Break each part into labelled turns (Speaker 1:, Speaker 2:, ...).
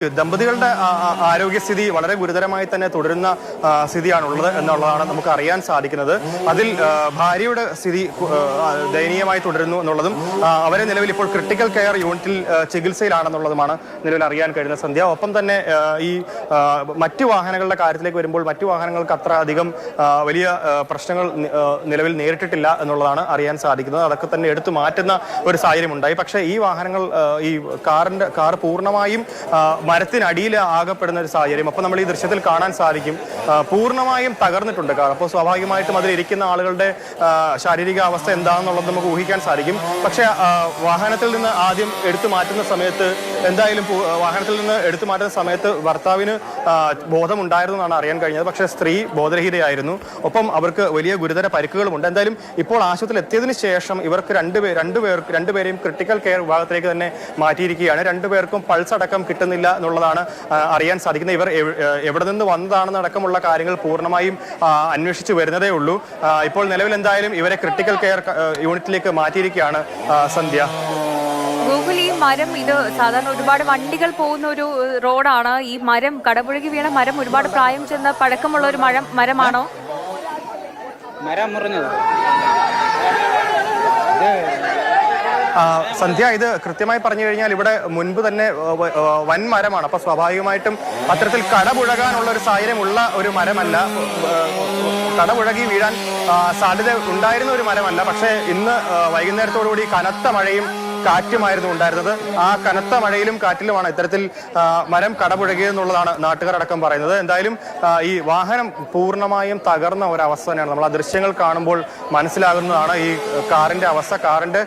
Speaker 1: ദമ്പതികളുടെ ആരോഗ്യസ്ഥിതി വളരെ ഗുരുതരമായി തന്നെ തുടരുന്ന സ്ഥിതിയാണുള്ളത് എന്നുള്ളതാണ് നമുക്ക് അറിയാൻ സാധിക്കുന്നത്. അതിൽ ഭാര്യയുടെ സ്ഥിതി ദയനീയമായി തുടരുന്നു എന്നുള്ളതും അവരെ നിലവിൽ ഇപ്പോൾ ക്രിട്ടിക്കൽ കെയർ യൂണിറ്റിൽ ചികിത്സയിലാണെന്നുള്ളതുമാണ് നിലവിൽ അറിയാൻ കഴിയുന്ന സന്ധ്യ. ഒപ്പം തന്നെ ഈ മറ്റു വാഹനങ്ങളുടെ കാര്യത്തിലേക്ക് വരുമ്പോൾ മറ്റു വാഹനങ്ങൾക്ക് അത്ര അധികം വലിയ പ്രശ്നങ്ങൾ നിലവിൽ നേരിട്ടിട്ടില്ല എന്നുള്ളതാണ് അറിയാൻ സാധിക്കുന്നത്. അതൊക്കെ തന്നെ എടുത്തു മാറ്റുന്ന ഒരു സാഹചര്യം ഉണ്ടായി. പക്ഷേ ഈ വാഹനങ്ങൾ ഈ കാർ പൂർണ്ണമായും മരത്തിനടിയിൽ ആകപ്പെടുന്ന ഒരു സാഹചര്യം അപ്പോൾ നമ്മൾ ഈ ദൃശ്യത്തിൽ കാണാൻ സാധിക്കും. പൂർണ്ണമായും തകർന്നിട്ടുണ്ട് കാർ. അപ്പോൾ സ്വാഭാവികമായിട്ടും അതിലിരിക്കുന്ന ആളുകളുടെ ശാരീരിക അവസ്ഥ എന്താണെന്നുള്ളത് നമുക്ക് ഊഹിക്കാൻ സാധിക്കും. പക്ഷേ വാഹനത്തിൽ നിന്ന് ആദ്യം എടുത്തു മാറ്റുന്ന സമയത്ത് ഭർത്താവിന് ബോധമുണ്ടായിരുന്നു എന്നാണ് അറിയാൻ കഴിഞ്ഞത്. പക്ഷേ സ്ത്രീ ബോധരഹിതയായിരുന്നു. ഒപ്പം അവർക്ക് വലിയ ഗുരുതര പരിക്കുകളുമുണ്ട്. എന്തായാലും ഇപ്പോൾ ആശുപത്രിയിൽ എത്തിയതിനു ശേഷം ഇവർക്ക് രണ്ടുപേരെയും ക്രിട്ടിക്കൽ കെയർ വിഭാഗത്തിലേക്ക് തന്നെ മാറ്റിയിരിക്കുകയാണ്. രണ്ടുപേർക്കും പൾസ് അടക്കം കിട്ടുന്നില്ല എന്നുള്ളതാണ് അറിയാൻ സാധിക്കുന്നത്. ഇവർ എവിടെ നിന്ന് വന്നതാണെന്നടക്കമുള്ള കാര്യങ്ങൾ പൂർണ്ണമായും അന്വേഷിച്ചു വരുന്നതേ ഉള്ളൂ. ഇപ്പോൾ നിലവിൽ എന്തായാലും ഇവരെ ക്രിട്ടിക്കൽ കെയർ യൂണിറ്റിലേക്ക് മാറ്റിയിരിക്കുകയാണ് സന്ധ്യ.
Speaker 2: ഗൂഗിൾ, ഈ മരം ഇത് സാധാരണ ഒരുപാട് വണ്ടികൾ പോകുന്ന ഒരു റോഡാണ്. ഈ മരം കടപുഴകി വീണ മരം ഒരുപാട് പ്രായം ചെന്ന പഴക്കമുള്ള ഒരു മരമാണോ?
Speaker 3: മരം മുറിഞ്ഞത്
Speaker 1: സന്ധ്യ, ഇത് കൃത്യമായി പറഞ്ഞു കഴിഞ്ഞാൽ ഇവിടെ മുൻപ് തന്നെ വൻ മരമാണ്. അപ്പൊ സ്വാഭാവികമായിട്ടും അത്തരത്തിൽ കടപുഴകാനുള്ള ഒരു സാഹചര്യമുള്ള ഒരു മരമല്ല, കടപുഴകി വീഴാൻ സാധ്യത ഉണ്ടായിരുന്ന ഒരു മരമല്ല. പക്ഷേ ഇന്ന് വൈകുന്നേരത്തോടുകൂടി കനത്ത മഴയും കാറ്റുമായിരുന്നു ഉണ്ടായിരുന്നത്. ആ കനത്ത മഴയിലും കാറ്റിലുമാണ് ഇത്തരത്തിൽ മരം കടപുഴകിയെന്നുള്ളതാണ് നാട്ടുകാരടക്കം പറയുന്നത്. എന്തായാലും ഈ വാഹനം പൂർണ്ണമായും തകർന്ന ഒരവസ്ഥ തന്നെയാണ് നമ്മൾ ആ ദൃശ്യങ്ങൾ കാണുമ്പോൾ മനസ്സിലാകുന്നതാണ്. ഈ കാറിന്റെ അവസ്ഥ, കാറിന്റെ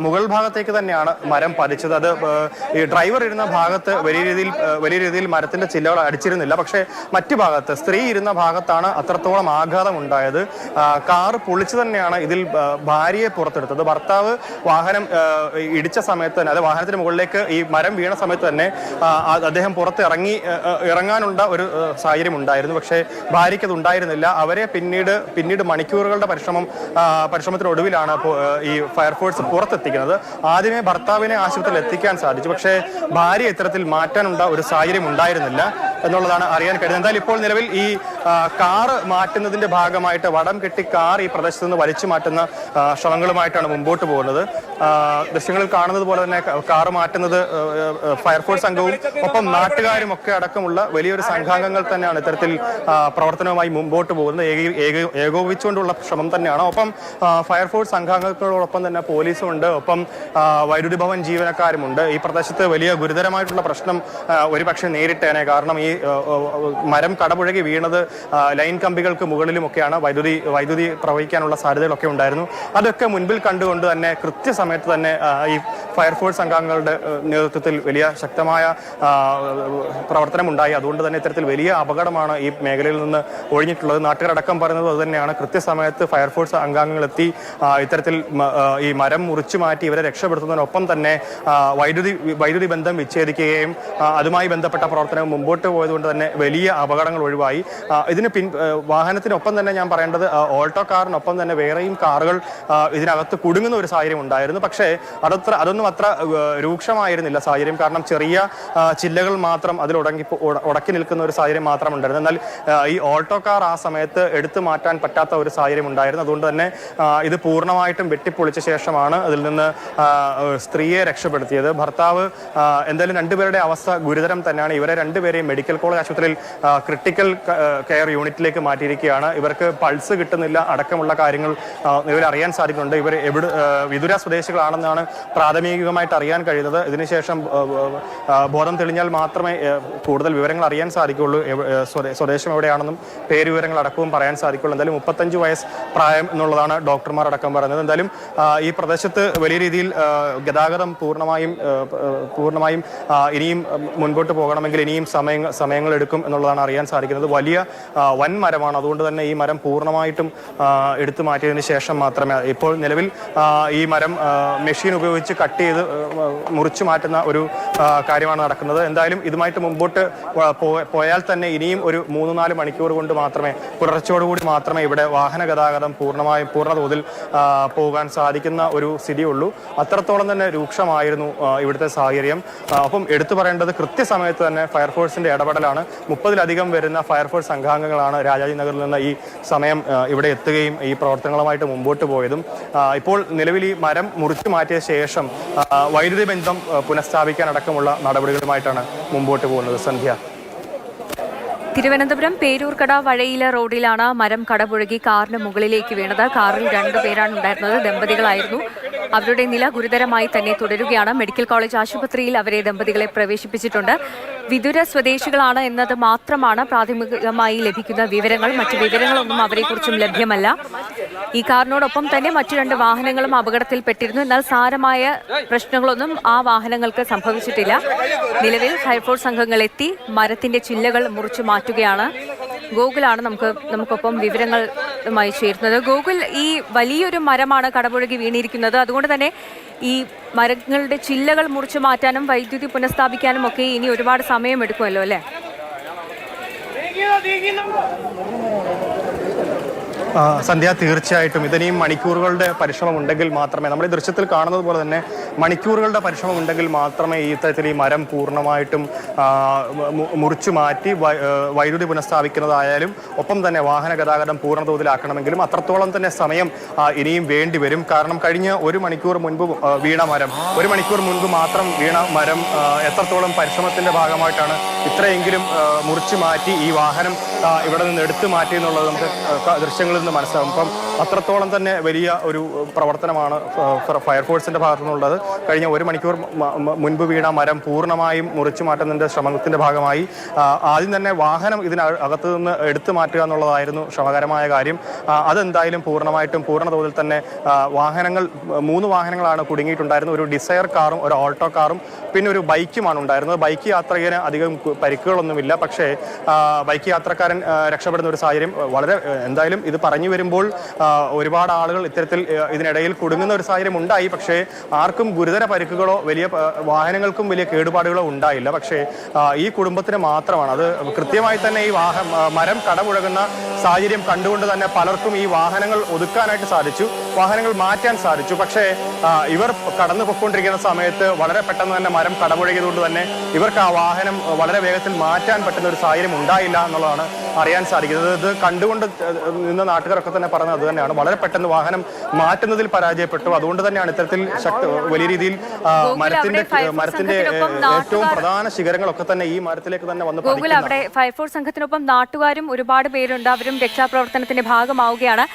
Speaker 1: മുകൾ ഭാഗത്തേക്ക് തന്നെയാണ് മരം പതിച്ചത്. അത് ഈ ഡ്രൈവർ ഇരുന്ന ഭാഗത്ത് വലിയ രീതിയിൽ മരത്തിന്റെ ചില്ലകൾ അടിച്ചിരുന്നില്ല. പക്ഷേ മറ്റു ഭാഗത്ത്, സ്ത്രീ ഇരുന്ന ഭാഗത്താണ് അത്രത്തോളം ആഘാതം ഉണ്ടായത്. കാർ പൊളിച്ചു തന്നെയാണ് ഇതിൽ ഭാര്യയെ പുറത്തെടുത്തത്. ഭർത്താവ് വാഹനം ഇടിച്ച സമയത്ത് തന്നെ, അത് വാഹനത്തിന് മുകളിലേക്ക് ഈ മരം വീണ സമയത്ത് തന്നെ അദ്ദേഹം ഇറങ്ങാനുള്ള ഒരു സാഹചര്യം ഉണ്ടായിരുന്നു. പക്ഷേ ഭാര്യയ്ക്ക് അത് ഉണ്ടായിരുന്നില്ല. അവരെ പിന്നീട് മണിക്കൂറുകളുടെ പരിശ്രമത്തിനൊടുവിലാണ് ഈ ഫയർഫോഴ്സ് പുറത്തെത്തിക്കുന്നത്. ആദ്യമേ ഭർത്താവിനെ ആശുപത്രിയിൽ എത്തിക്കാൻ സാധിച്ചു. പക്ഷേ ഭാര്യ ഇത്തരത്തിൽ മാറ്റാനുള്ള ഒരു സാഹചര്യം ഉണ്ടായിരുന്നില്ല എന്നുള്ളതാണ് അറിയാൻ കഴിയുന്നത്. എന്തായാലും ഇപ്പോൾ നിലവിൽ ഈ കാറ് മാറ്റുന്നതിന്റെ ഭാഗമായിട്ട് വടം കെട്ടി കാർ ഈ പ്രദേശത്ത് നിന്ന് വലിച്ചു മാറ്റുന്ന ശ്രമങ്ങളുമായിട്ടാണ് മുമ്പോട്ട് പോകുന്നത്. ദൃശ്യങ്ങളിൽ കാണുന്നത് പോലെ തന്നെ കാറ് മാറ്റുന്നത് ഫയർഫോഴ്സ് സംഘവും ഒപ്പം നാട്ടുകാരും ഒക്കെ അടക്കമുള്ള വലിയൊരു സംഘാംഗങ്ങൾ തന്നെയാണ് ഇത്തരത്തിൽ പ്രവർത്തനവുമായി മുമ്പോട്ട് പോകുന്നത്. ഏകോപിച്ചുകൊണ്ടുള്ള ശ്രമം തന്നെയാണ്. ഒപ്പം ഫയർഫോഴ്സ് സംഘാംഗങ്ങളോടൊപ്പം തന്നെ പോലീസും ഉണ്ട്. ഒപ്പം വൈദ്യുതി ഭവൻ ജീവനക്കാരുമുണ്ട്. ഈ പ്രദേശത്ത് വലിയ ഗുരുതരമായിട്ടുള്ള പ്രശ്നം ഒരുപക്ഷെ നേരിട്ടേനെ. കാരണം ഈ മരം കടപുഴകി വീണത് ലൈൻ കമ്പികൾക്ക് മുകളിലുമൊക്കെയാണ്. വൈദ്യുതി പ്രവഹിക്കാനുള്ള സാധ്യതകളൊക്കെ ഉണ്ടായിരുന്നു. അതൊക്കെ മുൻപിൽ കണ്ടുകൊണ്ട് തന്നെ കൃത്യസമയത്ത് തന്നെ ഈ ഫയർഫോഴ്സ് സംഘാംഗങ്ങളുടെ നേതൃത്വത്തിൽ വലിയ ശക്തമായ പ്രവർത്തനം ഉണ്ടായി. അതുകൊണ്ട് തന്നെ ഇത്തരത്തിൽ വലിയ അപകടമാണ് ഈ മേഖലയിൽ നിന്ന് ഒഴിഞ്ഞിട്ടുള്ളത്. നാട്ടുകാരടക്കം പറയുന്നത് അത് തന്നെയാണ്. കൃത്യസമയത്ത് ഫയർഫോഴ്സ് അംഗങ്ങൾ എത്തി ഇത്തരത്തിൽ ഈ മരം മുറിച്ചു മാറ്റി ഇവരെ രക്ഷപ്പെടുത്തുന്നതിനൊപ്പം തന്നെ വൈദ്യുതി ബന്ധം വിച്ഛേദിക്കുകയും അതുമായി ബന്ധപ്പെട്ട പ്രവർത്തനം മുമ്പോട്ട് പോയതുകൊണ്ട് തന്നെ വലിയ അപകടങ്ങൾ ഒഴിവായി. വാഹനത്തിനൊപ്പം തന്നെ ഞാൻ പറയേണ്ടത്, ഓൾട്ടോ കാറിനൊപ്പം തന്നെ വേറെയും കാറുകൾ ഇതിനകത്ത് കുടുങ്ങുന്ന ഒരു സാഹചര്യം ഉണ്ടായിരുന്നു. പക്ഷേ അതൊന്നും അത്ര രൂക്ഷമായിരുന്നില്ല സാഹചര്യം. കാരണം ചെറിയ ചില്ലകൾ മാത്രം അതിൽ ഉടക്കി നിൽക്കുന്ന ഒരു സാഹചര്യം മാത്രം ഉണ്ടായിരുന്നു. എന്നാൽ ഈ ഓൾട്ടോ കാർ ആ സമയത്ത് എടുത്തു മാറ്റാൻ പറ്റാത്ത ഒരു സാഹചര്യം ഉണ്ടായിരുന്നു. അതുകൊണ്ട് തന്നെ ഇത് പൂർണ്ണമായിട്ടും വെട്ടിപ്പൊളിച്ച ശേഷമാണ് അതിൽ നിന്ന് സ്ത്രീയെ രക്ഷപ്പെടുത്തിയത്. ഭർത്താവ് എന്തായാലും രണ്ടുപേരുടെ അവസ്ഥ ഗുരുതരം തന്നെയാണ്. ഇവരെ രണ്ടുപേരെയും മെഡിക്കൽ കോളേജ് ആശുപത്രിയിൽ ക്രിട്ടിക്കൽ കെയർ യൂണിറ്റിലേക്ക് മാറ്റിയിരിക്കുകയാണ്. ഇവർക്ക് പൾസ് കിട്ടുന്നില്ല അടക്കമുള്ള കാര്യങ്ങൾ ഇവർ അറിയാൻ സാധിക്കുന്നുണ്ട്. ഇവർ വിദുര സ്വദേശികളാണെന്നാണ് പ്രാഥമികമായിട്ട് അറിയാൻ കഴിയുന്നത്. ഇതിനുശേഷം ബോധം തെളിഞ്ഞാൽ മാത്രമേ കൂടുതൽ വിവരങ്ങൾ അറിയാൻ സാധിക്കുള്ളൂ. സ്വദേശം എവിടെയാണെന്നും പേര് വിവരങ്ങൾ അടക്കവും പറയാൻ സാധിക്കുള്ളൂ. എന്തായാലും 35 വയസ്സ് പ്രായം എന്നുള്ളതാണ് ഡോക്ടർമാർ അടക്കം പറയുന്നത്. എന്തായാലും ഈ പ്രദേശത്ത് വലിയ രീതിയിൽ ഗതാഗതം പൂർണ്ണമായും ഇനിയും മുൻപോട്ട് പോകണമെങ്കിൽ ഇനിയും സമയങ്ങളെടുക്കും എന്നുള്ളതാണ് അറിയാൻ സാധിക്കുന്നത്. വലിയ വൻ മരമാണ്. അതുകൊണ്ട് തന്നെ ഈ മരം പൂർണ്ണമായിട്ടും എടുത്തു മാറ്റിയതിന് ശേഷം മാത്രമേ ഇപ്പോൾ നിലവിൽ ഈ മരം മെഷീൻ ഉപയോഗിച്ച് കട്ട് ചെയ്ത് മുറിച്ചു മാറ്റുന്ന ഒരു കാര്യമാണ് നടക്കുന്നത്. എന്തായാലും ഇതുമായിട്ട് മുമ്പോട്ട് പോയാൽ തന്നെ ഇനിയും ഒരു 3-4 മണിക്കൂർ കൊണ്ട് മാത്രമേ പുലർച്ചയോടുകൂടി മാത്രമേ ഇവിടെ വാഹന ഗതാഗതം പൂർണ്ണ തോതിൽ പോകാൻ സാധിക്കുന്ന ഒരു സ്ഥിതിയുള്ളൂ. അത്രത്തോളം തന്നെ രൂക്ഷമായിരുന്നു ഇവിടുത്തെ സാഹചര്യം. ഒപ്പം എടുത്തു പറയേണ്ടത് കൃത്യസമയത്ത് തന്നെ ഫയർഫോഴ്സിന്റെ ഇടപെടലാണ്. 30-ലധികം വരുന്ന ഫയർഫോഴ്സ് സംഘാംഗങ്ങളാണ് രാജാജി നഗറിൽ നിന്ന് ഈ സമയം ഇവിടെ എത്തുകയും ഈ പ്രവർത്തനങ്ങളുമായിട്ട് മുമ്പോട്ട് പോയതും. ഇപ്പോൾ നിലവിൽ ഈ മരം മുറിച്ചു മാറ്റിയ ശേഷം വൈദ്യുതി ബന്ധം പുനഃസ്ഥാപിക്കാൻ അടക്കമുള്ള നടപടികളുമായിട്ടാണ് മുമ്പോട്ട് പോകുന്നത്. സന്ധ്യ.
Speaker 2: തിരുവനന്തപുരം പേരൂർക്കട വഴയില റോഡിലാണ് മരം കടപുഴകി കാറിന് മുകളിലേക്ക് വീണത്. കാറിൽ 2 പേരാണ് ഉണ്ടായിരുന്നത്. ദമ്പതികളായിരുന്നു. അവരുടെ നില ഗുരുതരമായി തന്നെ തുടരുകയാണ്. മെഡിക്കൽ കോളേജ് ആശുപത്രിയിൽ അവരെ ദമ്പതികളെ പ്രവേശിപ്പിച്ചിട്ടുണ്ട്. വിദുര സ്വദേശികളാണ് എന്നത് മാത്രമാണ് പ്രാഥമികമായി ലഭിക്കുന്ന വിവരങ്ങൾ. മറ്റു വിവരങ്ങളൊന്നും അവരെക്കുറിച്ചും ലഭ്യമല്ല. ഈ കാറിനോടൊപ്പം തന്നെ മറ്റു 2 വാഹനങ്ങളും അപകടത്തിൽപ്പെട്ടിരുന്നു. എന്നാൽ സാരമായ പ്രശ്നങ്ങളൊന്നും ആ വാഹനങ്ങൾക്ക് സംഭവിച്ചിട്ടില്ല. നിലവിൽ ഫയർഫോഴ്സ് സംഘങ്ങൾ എത്തി മരത്തിന്റെ ചില്ലകൾ മുറിച്ചു മാറ്റുകയാണ്. ഗോകുലാണ് നമുക്കൊപ്പം വിവരങ്ങളുമായി ചേരുന്നത്. ഗോകുൽ, ഈ വലിയൊരു മരമാണ് കടപുഴകി വീണിരിക്കുന്നത്. അതുകൊണ്ട് തന്നെ ഈ മരങ്ങളുടെ ചില്ലകൾ മുറിച്ചു മാറ്റാനും വൈദ്യുതി പുനഃസ്ഥാപിക്കാനും ഒക്കെ ഇനി ഒരുപാട് സമയമെടുക്കുമല്ലോ അല്ലേ?
Speaker 1: സന്ധ്യ, തീർച്ചയായിട്ടും ഇതിനെയും മണിക്കൂറുകളുടെ പരിശ്രമം ഉണ്ടെങ്കിൽ മാത്രമേ, നമ്മൾ ഈ ദൃശ്യത്തിൽ കാണുന്നത് പോലെ തന്നെ മണിക്കൂറുകളുടെ പരിശ്രമം ഉണ്ടെങ്കിൽ മാത്രമേ ഈ ഇത്തരത്തിൽ ഈ മരം പൂർണ്ണമായിട്ടും മുറിച്ചു മാറ്റി വൈദ്യുതി പുനഃസ്ഥാപിക്കുന്നതായാലും ഒപ്പം തന്നെ വാഹന ഗതാഗതം പൂർണ്ണ തോതിലാക്കണമെങ്കിലും അത്രത്തോളം തന്നെ സമയം ഇനിയും വേണ്ടി വരും. കാരണം കഴിഞ്ഞ 1 മണിക്കൂർ മുൻപ് വീണ മരം, 1 മണിക്കൂർ മുൻപ് മാത്രം വീണ മരം എത്രത്തോളം പരിശ്രമത്തിന്റെ ഭാഗമായിട്ടാണ് ഇത്രയെങ്കിലും മുറിച്ചു മാറ്റി ഈ വാഹനം ഇവിടെ നിന്ന് എടുത്തു മാറ്റി എന്നുള്ളത് നമുക്ക് ദൃശ്യങ്ങളിൽ നിന്ന് മനസ്സിലാവും. അപ്പം അത്രത്തോളം തന്നെ വലിയ ഒരു പ്രവർത്തനമാണ് ഫയർഫോഴ്സിന്റെ ഭാഗത്തു നിന്നുള്ളത്. കഴിഞ്ഞ 1 മണിക്കൂർ മുൻപ് വീണ മരം പൂർണ്ണമായും മുറിച്ചു മാറ്റുന്നതിന്റെ ശ്രമത്തിന്റെ ഭാഗമായി ആദ്യം തന്നെ വാഹനം ഇതിനകത്ത് നിന്ന് എടുത്തു മാറ്റുക എന്നുള്ളതായിരുന്നു ശ്രമകരമായ കാര്യം. അതെന്തായാലും പൂർണ്ണമായിട്ടും പൂർണ്ണ തോതിൽ തന്നെ വാഹനങ്ങൾ 3 വാഹനങ്ങളാണ് കുടുങ്ങിയിട്ടുണ്ടായിരുന്നത്. ഒരു ഡിസയർ കാറും ഒരു ഓൾട്ടോ കാറും പിന്നെ ഒരു ബൈക്കുമാണ് ഉണ്ടായിരുന്നത്. ബൈക്ക് യാത്രികന് അധികം പരിക്കുകളൊന്നുമില്ല. പക്ഷേ ബൈക്ക് യാത്രക്കാരൻ രക്ഷപ്പെടുന്ന ഒരു സാഹചര്യം വളരെ, എന്തായാലും ഇത് പറഞ്ഞു വരുമ്പോൾ ഒരുപാട് ആളുകൾ ഇത്തരത്തിൽ ഇതിനിടയിൽ കുടുങ്ങുന്ന ഒരു സാഹചര്യം ഉണ്ടായി. പക്ഷേ ആർക്കും ഗുരുതര പരിക്കുകളോ വലിയ വാഹനങ്ങൾക്കും വലിയ കേടുപാടുകളോ ഉണ്ടായില്ല. പക്ഷേ ഈ കുടുംബത്തിന് മാത്രമാണ് അത്. കൃത്യമായി തന്നെ ഈ മരം കടപുഴകുന്ന സാഹചര്യം കണ്ടുകൊണ്ട് തന്നെ പലർക്കും ഈ വാഹനങ്ങൾ ഒതുക്കാനായിട്ട് സാധിച്ചു, വാഹനങ്ങൾ മാറ്റാൻ സാധിച്ചു. പക്ഷേ ഇവർ കടന്നു പൊയ്ക്കൊണ്ടിരിക്കുന്ന സമയത്ത് വളരെ പെട്ടെന്ന് തന്നെ മരം കടപുഴകിയതുകൊണ്ട് തന്നെ ഇവർക്ക് ആ വാഹനം വളരെ വേഗത്തിൽ മാറ്റാൻ പറ്റുന്ന ഒരു സാഹചര്യം ഉണ്ടായില്ല എന്നുള്ളതാണ് അറിയാൻ സാധിക്കുന്നത്. ഇത് കണ്ടുകൊണ്ട് നിന്ന് നാട്ടുകാരൊക്കെ തന്നെ പറഞ്ഞത് അത് തന്നെയാണ്. വളരെ പെട്ടെന്ന് വാഹനം മാറ്റുന്നതിൽ പരാജയപ്പെട്ടു. അതുകൊണ്ട് തന്നെയാണ് ഇത്തരത്തിൽ വലിയ രീതിയിൽ മരത്തിന്റെ ഏറ്റവും പ്രധാന ശിഖരങ്ങളൊക്കെ തന്നെ ഈ മരത്തിലേക്ക് തന്നെ വന്ന്
Speaker 2: ഗോകുൽ, അവിടെ ഫയർഫോഴ്സ് സംഘത്തിനൊപ്പം നാട്ടുകാരും ഒരുപാട് പേരുണ്ട്. അവരും രക്ഷാപ്രവർത്തനത്തിന്റെ ഭാഗമാവുകയാണ്.